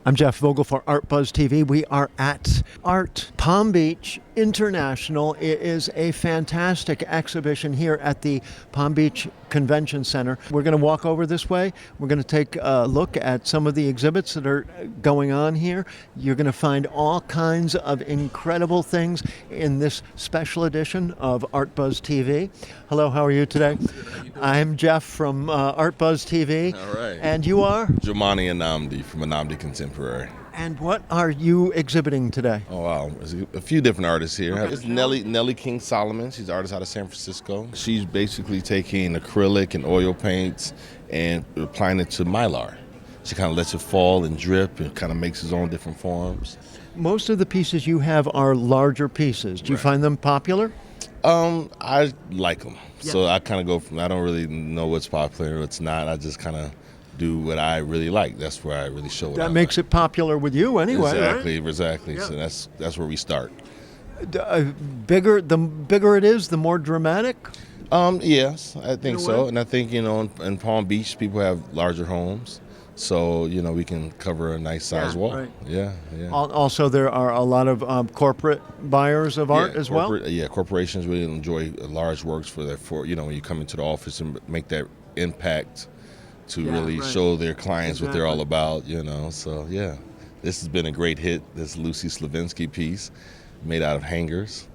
I'm Jeff Vogel for Art Buzz TV. We are at Art Palm Beach International. It is a fantastic exhibition here at the Palm Beach Convention Center. We're going to walk over this way. We're going to take a look at some of the exhibits that are going on here. You're going to find all kinds of incredible things in this special edition of Art Buzz TV. Hello, how are you today? I'm Jeff from Art Buzz TV. All right. And you are? Jomani Anamdi from Anamdi Contemporary. And what are you exhibiting today? Oh, wow. There's a few different artists here. Okay. It's Nellie King Solomon. She's an artist out of San Francisco. She's basically taking acrylic and oil paints and applying it to mylar. She kind of lets it fall and drip and kind of makes its own different forms. Most of the pieces you have are larger pieces. Do you find them popular? I like them. Yeah. So I kind of go from, I don't really know what's popular or what's not. I just kind of do what I really like. That's where I really show what I That makes like. it popular with you anyway, Exactly, right? exactly. Yeah. So that's where we start. The bigger it is, the more dramatic? Yes, I think In a so. way? And I think, in Palm Beach, people have larger homes. So, we can cover a nice size wall. right. Yeah. Also, there are a lot of corporate buyers of art as well? Yeah, corporations really enjoy large works when you come into the office and make that impact to really show their clients what they're all about, So, yeah, this has been a great hit, this Lucy Slavinsky piece made out of hangers.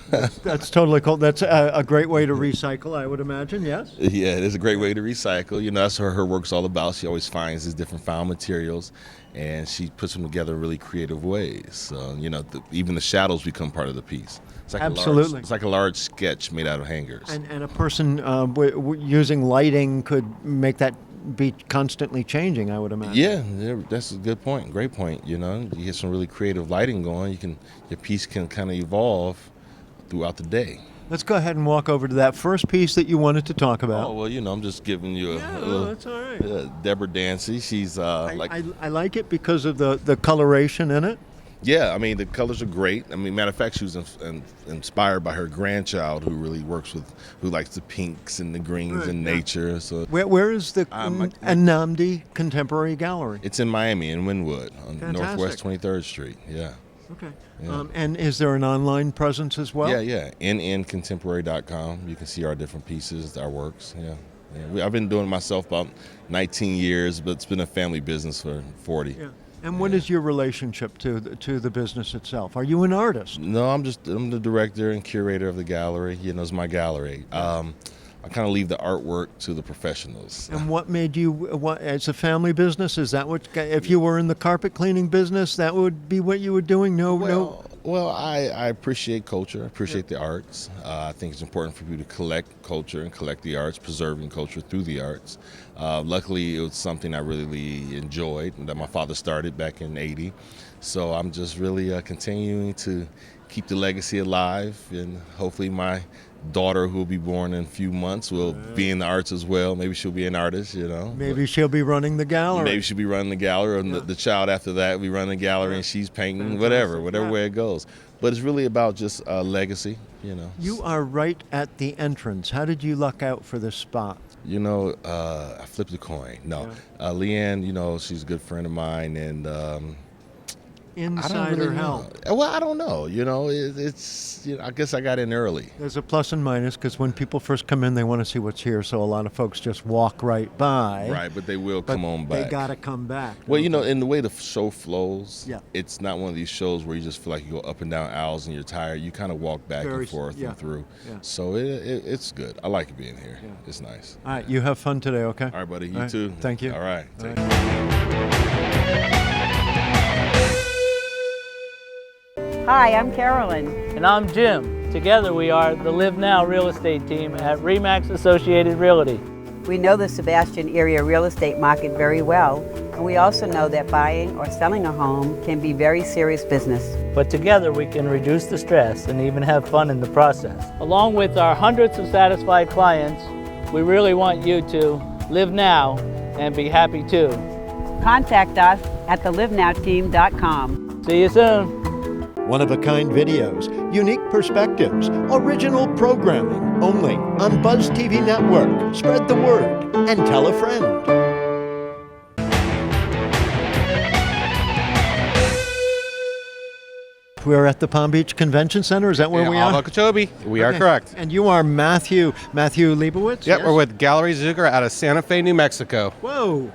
That's totally cool. That's a great way to recycle, I would imagine, yes? Yeah, it is a great way to recycle. That's what her work's all about. She always finds these different found materials, and she puts them together in really creative ways. So, even the shadows become part of the piece. It's like Absolutely. It's like a large sketch made out of hangers. And a person using lighting could make that be constantly changing, I would imagine. Yeah, that's a good point. Great point. You get some really creative lighting going. Your piece can kind of evolve throughout the day. Let's go ahead and walk over to that first piece that you wanted to talk about. Oh, well, I'm just giving you a little. That's all right. Deborah Dancy. She's I like it because of the coloration in it. Yeah, the colors are great. Matter of fact, she was inspired by her grandchild who really who likes the pinks and the greens and nature. So Where is the Anamdi Contemporary Gallery? it's in Miami, in Wynwood, on Fantastic. Northwest 23rd Street. Yeah. Okay. Yeah. And is there an online presence as well? Yeah. nncontemporary.com. You can see our different pieces, our works. Yeah. I've been doing it myself about 19 years, but it's been a family business for 40. Yeah. And what is your relationship to the business itself? Are you an artist? No, I'm the director and curator of the gallery. It's my gallery. I kind of leave the artwork to the professionals. And what made you, it's a family business? Is that what, if you were in the carpet cleaning business, that would be what you were doing? Well, I appreciate culture. I appreciate the arts. I think it's important for people to collect culture and collect the arts, preserving culture through the arts. Luckily, it was something I really enjoyed that my father started back in '80. So I'm just really continuing to keep the legacy alive, and hopefully my daughter, who will be born in a few months, will be in the arts as well. Maybe she'll be an artist, Maybe she'll be running the gallery. Maybe she'll be running the gallery, or the child after that will be running the gallery, and she's painting, whatever way it goes. But it's really about just legacy, You are right at the entrance. How did you luck out for this spot? I flipped a coin. No, Leanne, she's a good friend of mine, and Insider help. Well, I don't know. It's I guess I got in early. There's a plus and minus because when people first come in, they want to see what's here. So a lot of folks just walk right by. Right, but they will come on back. They gotta come back. Well, in the way the show flows, Yeah. It's not one of these shows where you just feel like you go up and down aisles and you're tired. You kind of walk back and forth and through. Yeah. So it's good. I like being here. Yeah. It's nice. All right, you have fun today, okay? All right, buddy. You All right, too. thank you. All right. All Take right. Hi, I'm Carolyn. And I'm Jim. Together we are the Live Now real estate team at Remax Associated Realty. We know the Sebastian area real estate market very well, and we also know that buying or selling a home can be very serious business. But together we can reduce the stress and even have fun in the process. Along with our hundreds of satisfied clients, we really want you to live now and be happy too. Contact us at thelivenowteam.com. See you soon. One-of-a-kind videos, unique perspectives, original programming, only on Buzz TV Network. Spread the word and tell a friend. We're at the Palm Beach Convention Center. Is that where we are? Okeechobee. We are Okay. correct. And you are Matthew Leibowitz? Yep, yes? we're with Gallerie Zuger out of Santa Fe, New Mexico. Whoa.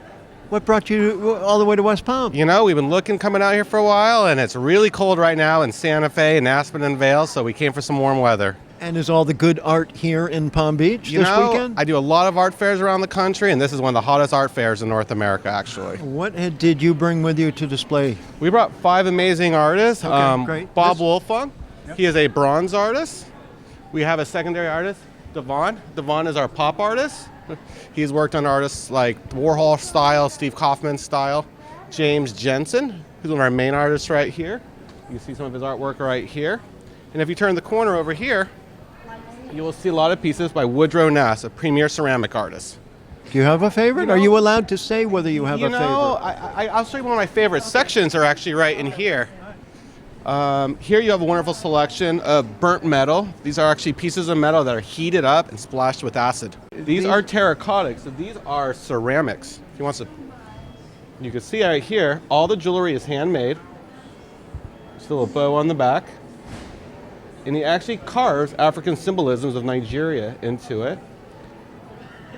What brought you all the way to West Palm? You know, we've been looking coming out here for a while, and it's really cold right now in Santa Fe and Aspen and Vail, so we came for some warm weather. And is all the good art here in Palm Beach You this know, weekend? I do a lot of art fairs around the country, and this is one of the hottest art fairs in North America, actually. What did you bring with you to display? We brought 5 amazing artists. Okay, great. Bob This- Wolfung, he is a bronze artist. We have a secondary artist, Devon. Devon is our pop artist. He's worked on artists like Warhol style, Steve Kaufman style. James Jensen, who's one of our main artists right here. You can see some of his artwork right here. And if you turn the corner over here, you will see a lot of pieces by Woodrow Nass, a premier ceramic artist. Do you have a favorite? Are you allowed to say whether you have a favorite? I'll show you one of my favorite sections are actually right in here. Here you have a wonderful selection of burnt metal. These are actually pieces of metal that are heated up and splashed with acid. These are terracottics, so these are ceramics. If you want to, you can see right here, all the jewelry is handmade. Still a bow on the back. And he actually carves African symbolisms of Nigeria into it.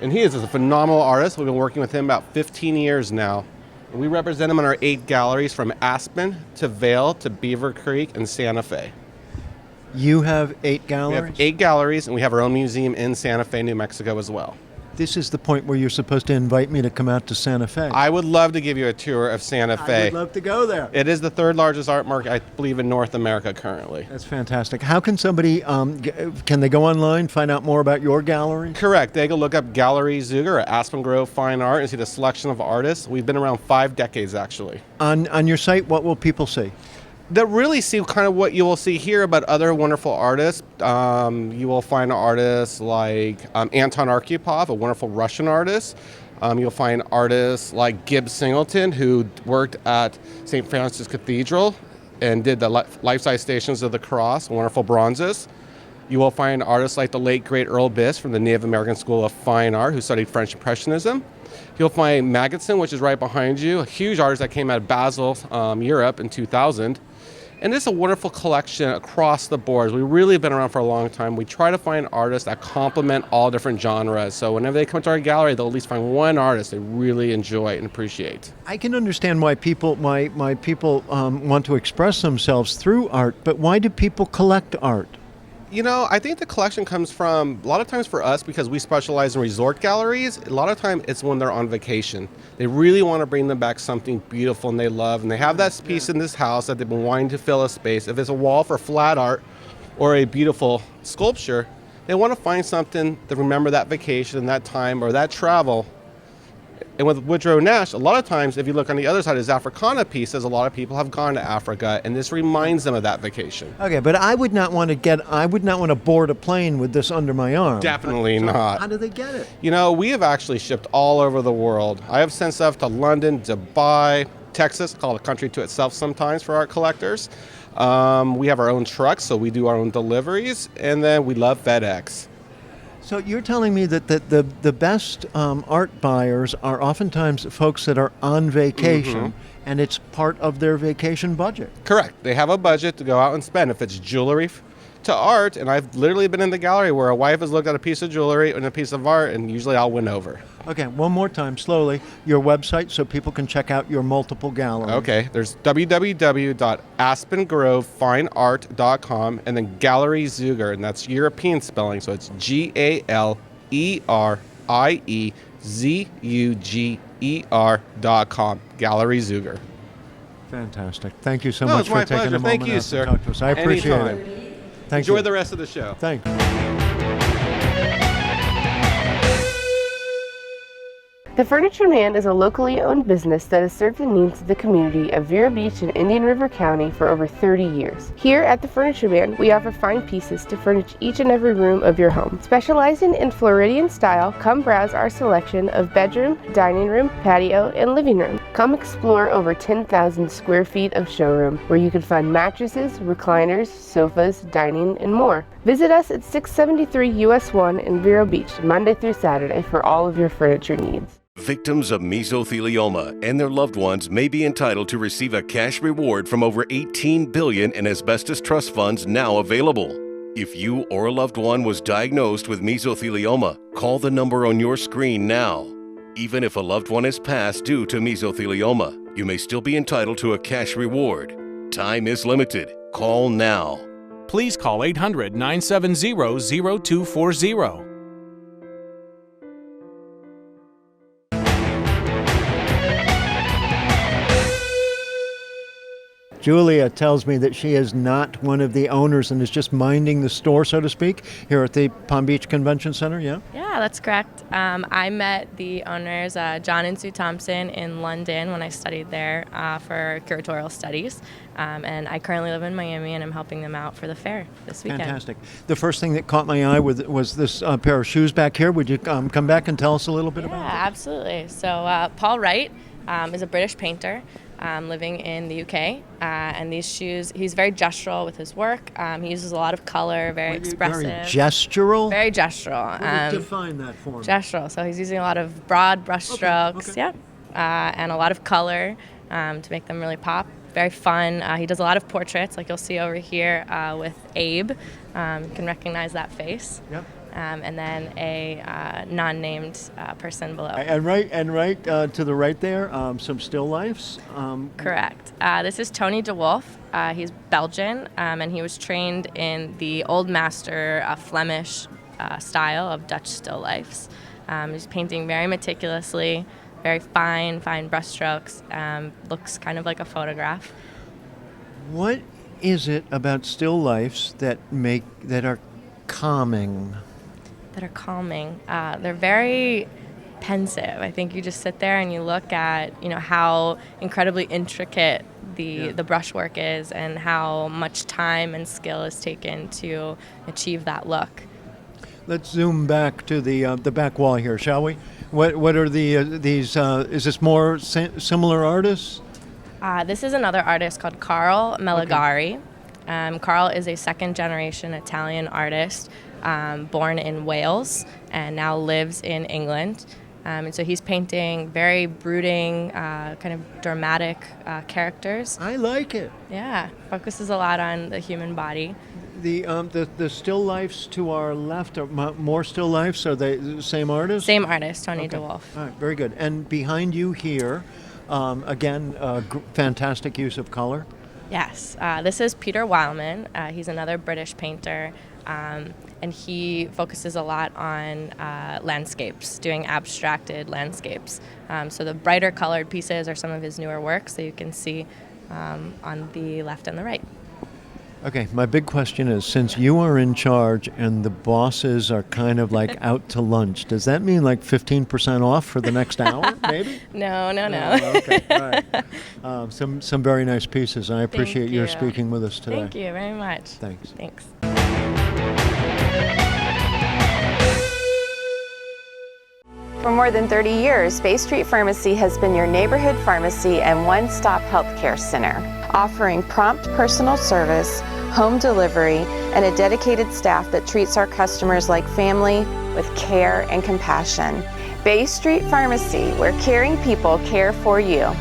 And he is a phenomenal artist. We've been working with him about 15 years now. And we represent him in our 8 galleries from Aspen to Vail to Beaver Creek and Santa Fe. You have 8 We galleries? have 8 galleries, and we have our own museum in Santa Fe, New Mexico as well. This is the point where you're supposed to invite me to come out to Santa Fe. I would love to give you a tour of Santa I Fe. would love to go there. It is the 3rd largest art market, I believe, in North America currently. That's fantastic. How can somebody, can they go online, find out more about your gallery? Correct. They can look up Gallerie Zuger at Aspen Grove Fine Art and see the selection of artists. We've been around 5 decades, actually. On your site, what will people see? That really see kind of what you will see here about other wonderful artists. You will find artists like Anton Arkhipov, a wonderful Russian artist. You'll find artists like Gibbs Singleton, who worked at St. Francis Cathedral and did the life-size Stations of the Cross, wonderful bronzes. You will find artists like the late, great Earl Biss from the Native American School of Fine Art, who studied French Impressionism. You'll find Magidson, which is right behind you, a huge artist that came out of Basel, Europe in 2000. And it's a wonderful collection across the board. We've really been around for a long time. We try to find artists that complement all different genres. So whenever they come to our gallery, they'll at least find one artist they really enjoy and appreciate. I can understand why people, my people want to express themselves through art, but why do people collect art? You know, I think the collection comes from, a lot of times for us, because we specialize in resort galleries, a lot of time it's when they're on vacation. They really want to bring them back something beautiful and they love, and they have that piece in this house that they've been wanting to fill a space. If it's a wall for flat art or a beautiful sculpture, they want to find something to remember that vacation, that time, or that travel. And with Woodrow Nash, a lot of times, if you look on the other side, his Africana pieces, a lot of people have gone to Africa, and this reminds them of that vacation. Okay, but I would not want to board a plane with this under my arm. Definitely not. How do they get it? You know, we have actually shipped all over the world. I have sent stuff to London, Dubai, Texas, called a country to itself sometimes for art collectors. We have our own trucks, so we do our own deliveries, and then we love FedEx. So you're telling me that the best art buyers are oftentimes folks that are on vacation, and it's part of their vacation budget. Correct. They have a budget to go out and spend. If it's jewelry to art, and I've literally been in the gallery where a wife has looked at a piece of jewelry and a piece of art, and usually I'll win over. Okay, one more time, slowly, your website so people can check out your multiple galleries. Okay, there's www.aspengrovefineart.com and then Gallerie Zuger, and that's European spelling, so it's GALERIEZUGER.com. Gallerie Zuger. Fantastic. Thank you so No, much it's for my taking pleasure. a moment Thank you, out to sir. talk to us. I appreciate Anytime. it. Thank Enjoy you. the rest of the show. Thank you. The Furniture Man is a locally owned business that has served the needs of the community of Vero Beach and Indian River County for over 30 years. Here at the Furniture Man, we offer fine pieces to furnish each and every room of your home. Specializing in Floridian style, come browse our selection of bedroom, dining room, patio, and living room. Come explore over 10,000 square feet of showroom, where you can find mattresses, recliners, sofas, dining, and more. Visit us at 673 US 1 in Vero Beach, Monday through Saturday for all of your furniture needs. Victims of mesothelioma and their loved ones may be entitled to receive a cash reward from over $18 billion in asbestos trust funds now available. If you or a loved one was diagnosed with mesothelioma, call the number on your screen now. Even if a loved one has passed due to mesothelioma, you may still be entitled to a cash reward. Time is limited. Call now. Please call 800-970-0240. Julia tells me that she is not one of the owners and is just minding the store, so to speak, here at the Palm Beach Convention Center, yeah? Yeah, that's correct. I met the owners, John and Sue Thompson, in London when I studied there for curatorial studies. And I currently live in Miami, and I'm helping them out for the fair this weekend. Fantastic. The first thing that caught my eye was this pair of shoes back here. Would you come back and tell us a little bit about it? Yeah, absolutely. So Paul Wright is a British painter living in the UK. And these shoes, he's very gestural with his work. He uses a lot of color, very expressive. Very gestural? Very gestural. Define that for me. Gestural. So he's using a lot of broad brush strokes, Okay. and a lot of color to make them really pop. Very fun. He does a lot of portraits, like you'll see over here with Abe. You can recognize that face. Yep. And then a non-named person below. And right to the right there, some still lifes. Correct. This is Tony de Wolf. He's Belgian, and he was trained in the old master Flemish style of Dutch still lifes. He's painting very meticulously, very fine brushstrokes. Looks kind of like a photograph. What is it about still lifes that are calming? That are calming. They're very pensive. I think you just sit there and you look at, how incredibly intricate the brushwork is and how much time and skill is taken to achieve that look. Let's zoom back to the back wall here, shall we? What are these? Is this more similar artists? This is another artist called Carl Meligari. Carl is a second-generation Italian artist born in Wales and now lives in England. And so he's painting very brooding, kind of dramatic characters. I like it. Yeah, focuses a lot on the human body. The still lifes to our left are more still lifes. Are they the same artist? Same artist, Tony de Wolf. All right, very good. And behind you here, again, fantastic use of color. Yes, this is Peter Wildman. He's another British painter, and he focuses a lot on landscapes, doing abstracted landscapes. So the brighter colored pieces are some of his newer works that you can see on the left and the right. Okay, my big question is, since you are in charge and the bosses are kind of like out to lunch, does that mean like 15% off for the next hour, maybe? No. Okay, all right. Some very nice pieces. I appreciate your speaking with us today. Thank you very much. Thanks. For more than 30 years, Bay Street Pharmacy has been your neighborhood pharmacy and one-stop healthcare center, offering prompt personal service, home delivery, and a dedicated staff that treats our customers like family with care and compassion. Bay Street Pharmacy, where caring people care for you.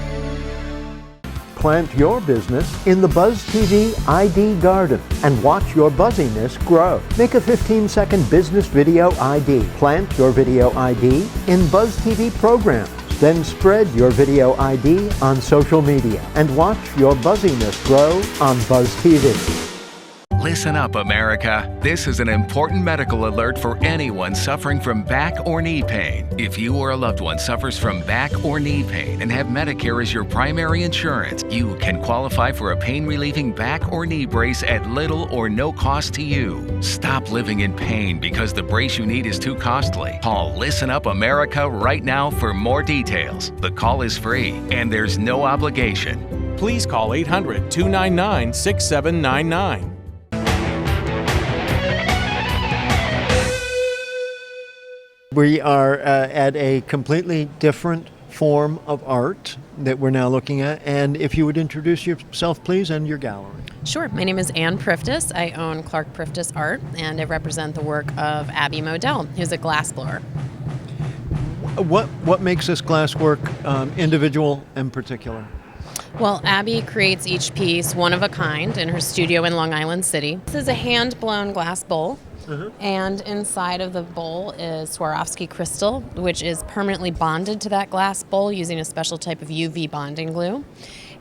Plant your business in the Buzz TV ID Garden and watch your buzziness grow. Make a 15-second business video ID. Plant your video ID in Buzz TV programs. Then spread your video ID on social media and watch your buzziness grow on Buzz TV. Listen up, America. This is an important medical alert for anyone suffering from back or knee pain. If you or a loved one suffers from back or knee pain and have Medicare as your primary insurance, you can qualify for a pain-relieving back or knee brace at little or no cost to you. Stop living in pain because the brace you need is too costly. Call Listen Up America right now for more details. The call is free and there's no obligation. Please call 800-299-6799. We are at a completely different form of art that we're now looking at. And if you would introduce yourself, please, and your gallery. Sure. My name is Ann Priftis. I own Clark Priftis Art, and I represent the work of Abby Modell, who's a glassblower. What makes this glasswork individual and particular? Well, Abby creates each piece one of a kind in her studio in Long Island City. This is a hand-blown glass bowl. And inside of the bowl is Swarovski crystal, which is permanently bonded to that glass bowl using a special type of UV bonding glue.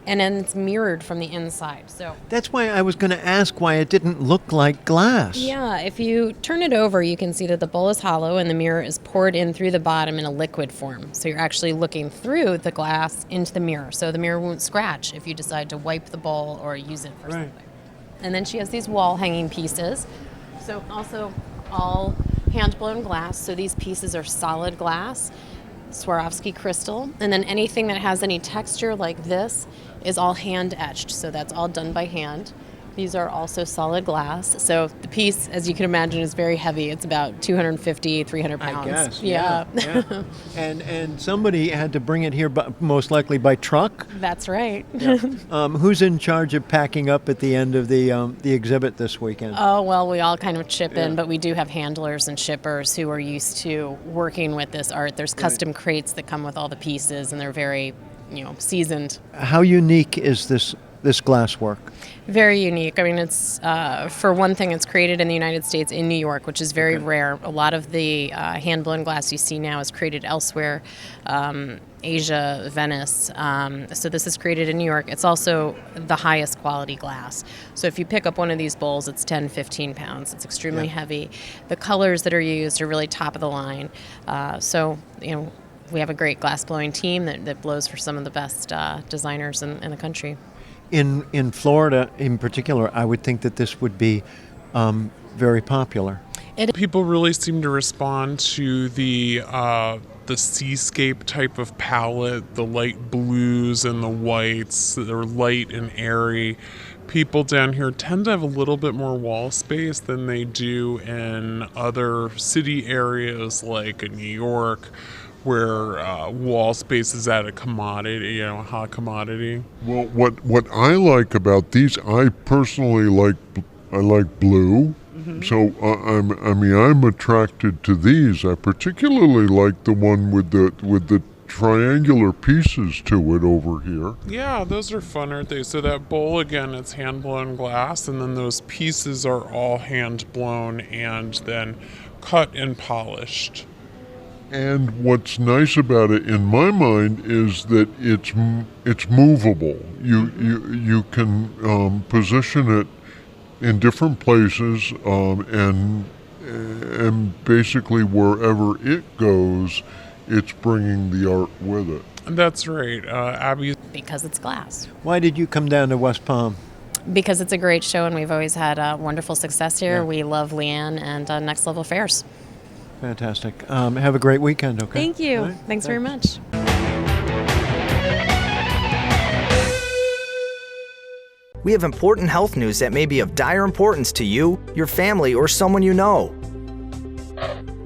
And then it's mirrored from the inside. So that's why I was going to ask why it didn't look like glass. Yeah, if you turn it over, you can see that the bowl is hollow and the mirror is poured in through the bottom in a liquid form. So you're actually looking through the glass into the mirror. So the mirror won't scratch if you decide to wipe the bowl or use it for something. And then she has these wall hanging pieces. So also all hand-blown glass. So these pieces are solid glass, Swarovski crystal, and then anything that has any texture like this is all hand-etched. So that's all done by hand. These are also solid glass. So the piece, as you can imagine, is very heavy. It's about 250, 300 pounds. I guess, yeah. And somebody had to bring it here, most likely by truck. That's right. Yeah. Who's in charge of packing up at the end of the exhibit this weekend? Oh, well, we all kind of chip in, but we do have handlers and shippers who are used to working with this art. There's custom crates that come with all the pieces, and they're very, seasoned. How unique is this glasswork? Very unique. I mean, it's, for one thing, it's created in the United States in New York, which is very rare. A lot of the hand-blown glass you see now is created elsewhere, Asia, Venice. So this is created in New York. It's also the highest quality glass. So if you pick up one of these bowls, it's 10, 15 pounds. It's extremely heavy. The colors that are used are really top of the line. We have a great glass-blowing team that blows for some of the best designers in the country. In Florida, in particular, I would think that this would be very popular. People really seem to respond to the seascape type of palette, the light blues and the whites that are light and airy. People down here tend to have a little bit more wall space than they do in other city areas like in New York, where wall space is at a commodity, a hot commodity. Well, what I like about these, I personally like blue. Mm-hmm. So I'm attracted to these. I particularly like the one with the triangular pieces to it over here. Yeah, those are fun, aren't they? So that bowl, again, it's hand-blown glass, and then those pieces are all hand-blown and then cut and polished. And what's nice about it, in my mind, is that it's movable. You can position it in different places, and basically wherever it goes, it's bringing the art with it. That's right, Abby. Because it's glass. Why did you come down to West Palm? Because it's a great show, and we've always had wonderful success here. Yeah. We love Leanne and Next Level Fairs. Fantastic. Have a great weekend, okay? Thank you. Right. Thanks very much. We have important health news that may be of dire importance to you, your family, or someone you know.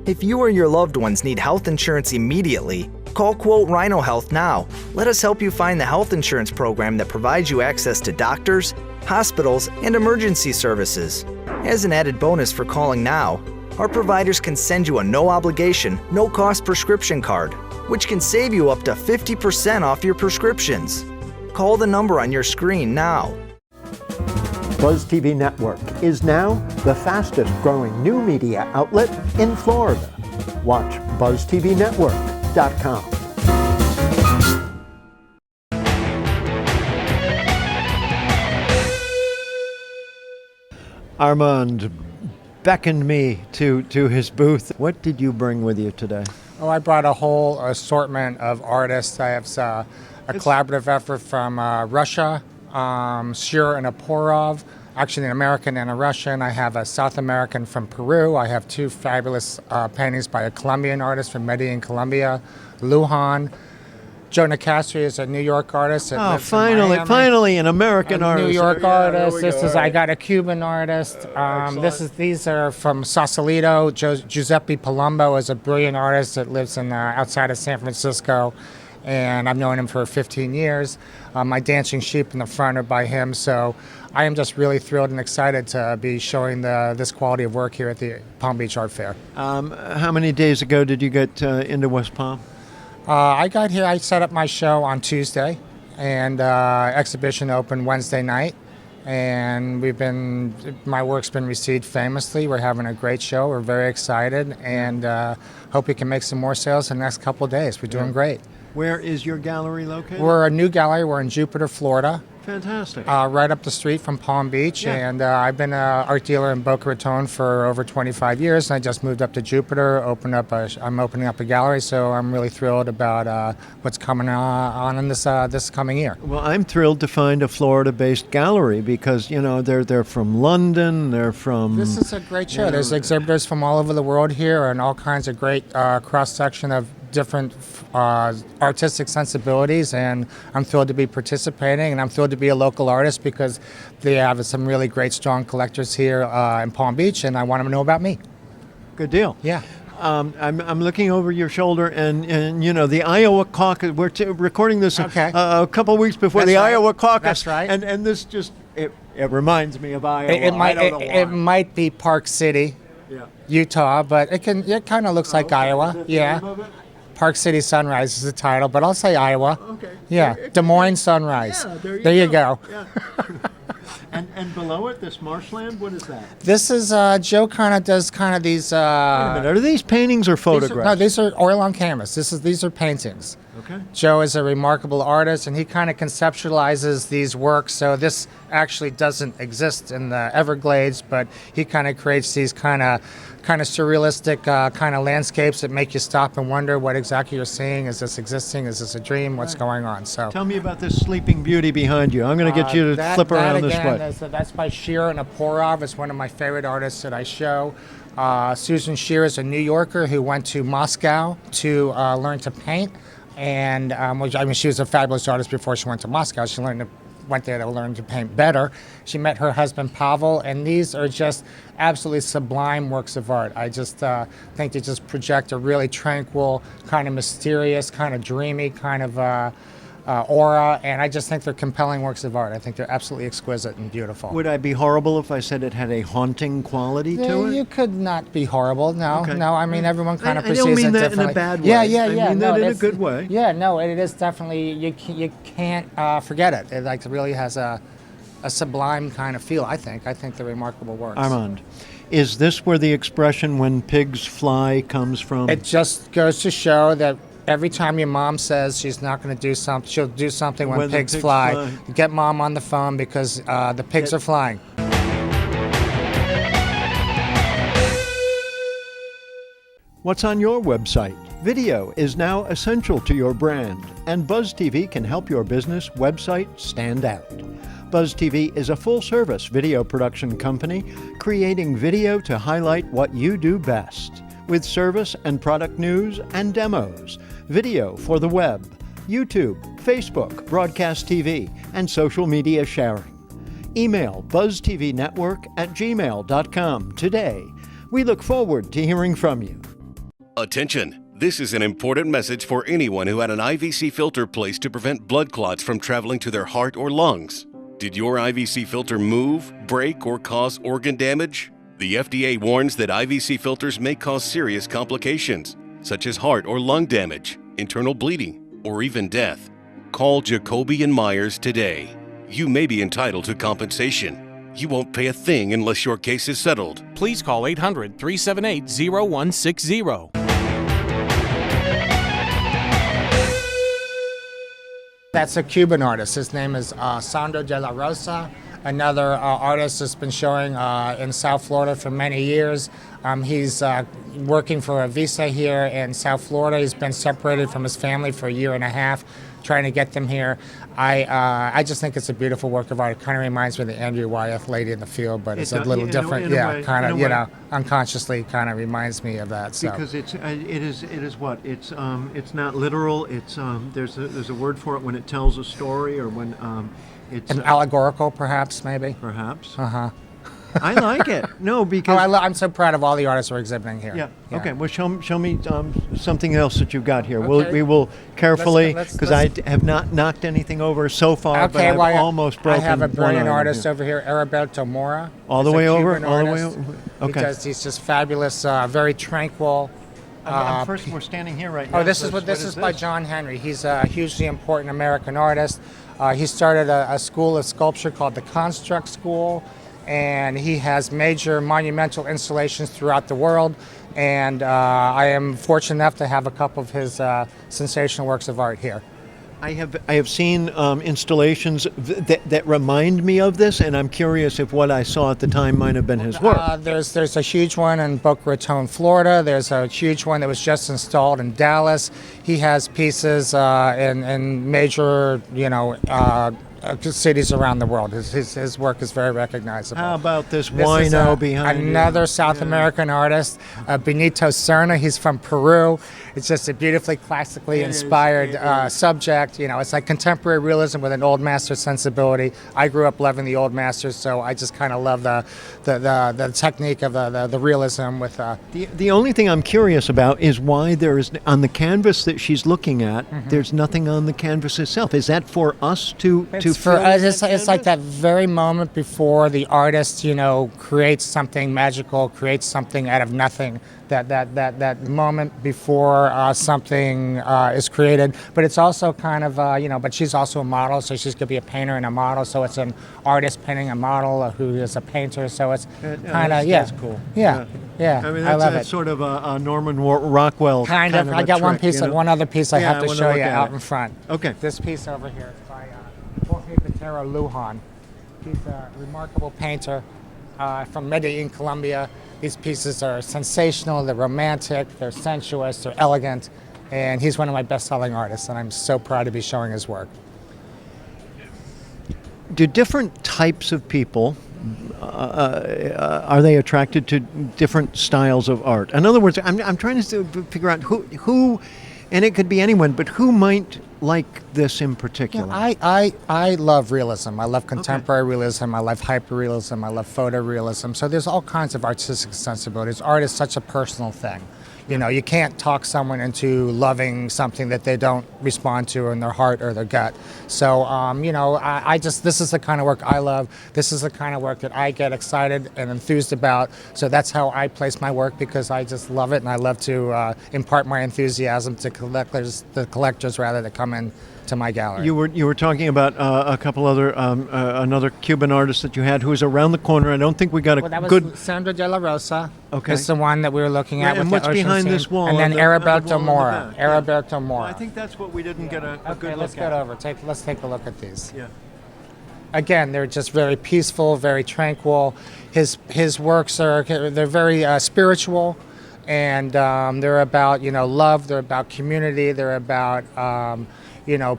If you or your loved ones need health insurance immediately, call Quote Rhino Health now. Let us help you find the health insurance program that provides you access to doctors, hospitals, and emergency services. As an added bonus for calling now, our providers can send you a no-obligation, no-cost prescription card, which can save you up to 50% off your prescriptions. Call the number on your screen now. Buzz TV Network is now the fastest growing new media outlet in Florida. Watch BuzzTVNetwork.com. Armand beckoned me to his booth. What did you bring with you today? Oh, I brought a whole assortment of artists. I have a collaborative effort from Russia, Shur and Aporov, actually an American and a Russian. I have a South American from Peru. I have two fabulous paintings by a Colombian artist from Medellin, Colombia, Lujan. Joe Nicastri is a New York artist. Finally an American artist. New York artist. I got a Cuban artist. These are from Sausalito. Giuseppe Palumbo is a brilliant artist that lives outside of San Francisco, and I've known him for 15 years. My Dancing Sheep in the front are by him, so I am just really thrilled and excited to be showing this quality of work here at the Palm Beach Art Fair. How many days ago did you get into West Palm? I got here, I set up my show on Tuesday, and exhibition opened Wednesday night. And my work's been received famously. We're having a great show. We're very excited, and hope we can make some more sales in the next couple of days. We're doing great. Where is your gallery located? We're a new gallery. We're in Jupiter, Florida. Fantastic. Right up the street from Palm Beach. Yeah. And I've been an art dealer in Boca Raton for over 25 years. And I just moved up to Jupiter, I'm opening up a gallery, so I'm really thrilled about what's coming on in this coming year. Well, I'm thrilled to find a Florida-based gallery because, you know, they're from London, they're from... This is a great show. There's exhibitors from all over the world here and all kinds of great cross-section of different artistic sensibilities, and I'm thrilled to be participating, and I'm thrilled to be a local artist because they have some really great, strong collectors here in Palm Beach, and I want them to know about me. Good deal. Yeah. I'm looking over your shoulder, and you know, the Iowa caucus, we're recording this a couple weeks before the Iowa caucus. That's right. And this just, it reminds me of Iowa. It might be Park City, Utah, but it kind of looks like Iowa. Yeah. Park City Sunrise is the title, but I'll say Iowa. Okay. Yeah, Des Moines Sunrise. Yeah, there you go. Yeah. And below it, this marshland, what is that? This is, Joe kind of does kind of these... Wait a minute, are these paintings or photographs? These are oil on canvas. These are paintings. Okay. Joe is a remarkable artist, and he kind of conceptualizes these works. So this actually doesn't exist in the Everglades, but he kind of creates these kind of surrealistic kind of landscapes that make you stop and wonder what exactly you're seeing. Is this existing? Is this a dream? What's going on? So tell me about this Sleeping Beauty behind you. I'm going to get you to flip around this way. That's by Shearer and Aporov. It's one of my favorite artists that I show. Susan Shearer is a New Yorker who went to Moscow to learn to paint. And she was a fabulous artist before she went to Moscow. She went there to learn to paint better. She met her husband Pavel, and these are just absolutely sublime works of art. I just think they just project a really tranquil, kind of mysterious, kind of dreamy, kind of aura, and I just think they're compelling works of art. I think they're absolutely exquisite and beautiful. Would I be horrible if I said it had a haunting quality to it? You could not be horrible. No, okay. No. I mean, everyone kind of perceives it differently. I don't mean that differently. in a bad way. Yeah. I mean that in a good way. Yeah, no, it is definitely. You can't forget it. It really has a sublime kind of feel. I think they're remarkable works. Armand, is this where the expression "when pigs fly" comes from? It just goes to show that every time your mom says she's not going to do something, she'll do something when pigs fly. Get mom on the phone because the pigs are flying. What's on your website? Video is now essential to your brand, and Buzz TV can help your business website stand out. Buzz TV is a full-service video production company creating video to highlight what you do best, with service and product news and demos, video for the web, YouTube, Facebook, broadcast TV, and social media sharing. Email buzztvnetwork@gmail.com today. We look forward to hearing from you. Attention! This is an important message for anyone who had an IVC filter placed to prevent blood clots from traveling to their heart or lungs. Did your IVC filter move, break, or cause organ damage? The FDA warns that IVC filters may cause serious complications, such as heart or lung damage, internal bleeding, or even death. Call Jacoby and Myers today. You may be entitled to compensation. You won't pay a thing unless your case is settled. Please call 800-378-0160. That's a Cuban artist. His name is Sandro de la Rosa. Another artist that's been showing in South Florida for many years. He's working for a visa here in South Florida. He's been separated from his family for a year and a half, trying to get them here. I just think it's a beautiful work of art. It kind of reminds me of the Andrew Wyeth Lady in the Field, but it's a little different. Kind of, unconsciously kind of reminds me of that. So. Because it is what? It's not literal. It's there's a word for it when it tells a story or when it's an allegorical, perhaps, maybe. Perhaps. Uh-huh. I like it. No, because I'm so proud of all the artists who are exhibiting here. Yeah. Okay. Well, show me something else that you've got here. Okay. We will carefully, because I have not knocked anything over so far, but I've almost broken. I have a brilliant one artist over here, Heriberto Mora. All the way over. All the way over. Okay. He's just fabulous. Very tranquil, First, we're standing here right now. Oh, this is by John Henry. He's a hugely important American artist. He started a school of sculpture called the Construct School, and he has major monumental installations throughout the world. And I am fortunate enough to have a couple of his sensational works of art here. I have seen installations that remind me of this, and I'm curious if what I saw at the time might have been his work. There's a huge one in Boca Raton, Florida. There's a huge one that was just installed in Dallas. He has pieces in major, cities around the world. His work is very recognizable. How about this wino behind you? Another South American artist, Benito Serna. He's from Peru. It's just a beautifully classically inspired subject. It's like contemporary realism with an old master sensibility. I grew up loving the old masters, so I just kind of love the technique of the realism with. The only thing I'm curious about is why there is on the canvas that she's looking at. There's nothing on the canvas itself. Is that for us to? For us, it's like that very moment before the artist, creates something magical, creates something out of nothing. That moment before something is created. But it's also kind of, but she's also a model, so she's going to be a painter and a model. So it's an artist painting a model who is a painter. So it's kind of, That's cool. Yeah. I mean, that's sort of a Norman Rockwell kind of I got trick, one other piece I have to show you out it. in front. Okay. This piece over here is by Jorge Patero Lujan. He's a remarkable painter from Medellin, Colombia. These pieces are sensational, they're romantic, they're sensuous, they're elegant, and he's one of my best-selling artists, and I'm so proud to be showing his work. Do different types of people, are they attracted to different styles of art? In other words, I'm trying to figure out who, and it could be anyone, but who might like this in particular? I love realism. I love contemporary realism. I love hyperrealism. I love photorealism. So there's all kinds of artistic sensibilities. Art is such a personal thing. You can't talk someone into loving something that they don't respond to in their heart or their gut. So, this is the kind of work I love. This is the kind of work that I get excited and enthused about. So that's how I place my work, because I just love it, and I love to impart my enthusiasm to the collectors that come in to my gallery. You were talking about a couple other another Cuban artist that you had who was around the corner. I don't think we got that was good. Sandra de la Rosa. Okay, it's the one that we were looking at. And with what's the ocean behind scene. this wall? And then Heriberto Mora. Yeah. Heriberto Mora. I think that's what we didn't get a good look let's at. get over. Let's take a look at these. Yeah. Again, they're just very peaceful, very tranquil. His works they're very spiritual, and they're about love. They're about community. They're about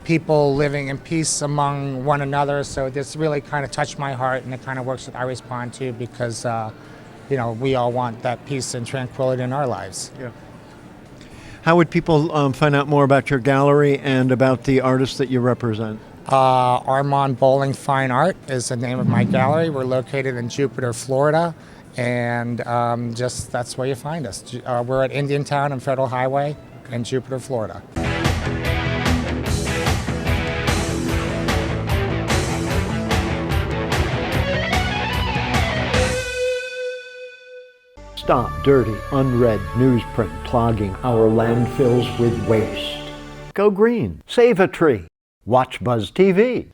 people living in peace among one another. So this really kind of touched my heart, and the kind of works that I respond to, because we all want that peace and tranquility in our lives. Yeah. How would people find out more about your gallery and about the artists that you represent? Armand Bolling Fine Art is the name of my gallery. We're located in Jupiter, Florida, and that's where you find us. We're at Indiantown and Federal Highway in Jupiter, Florida. Stop dirty, unread newsprint clogging our landfills with waste. Go green. Save a tree. Watch Buzz TV.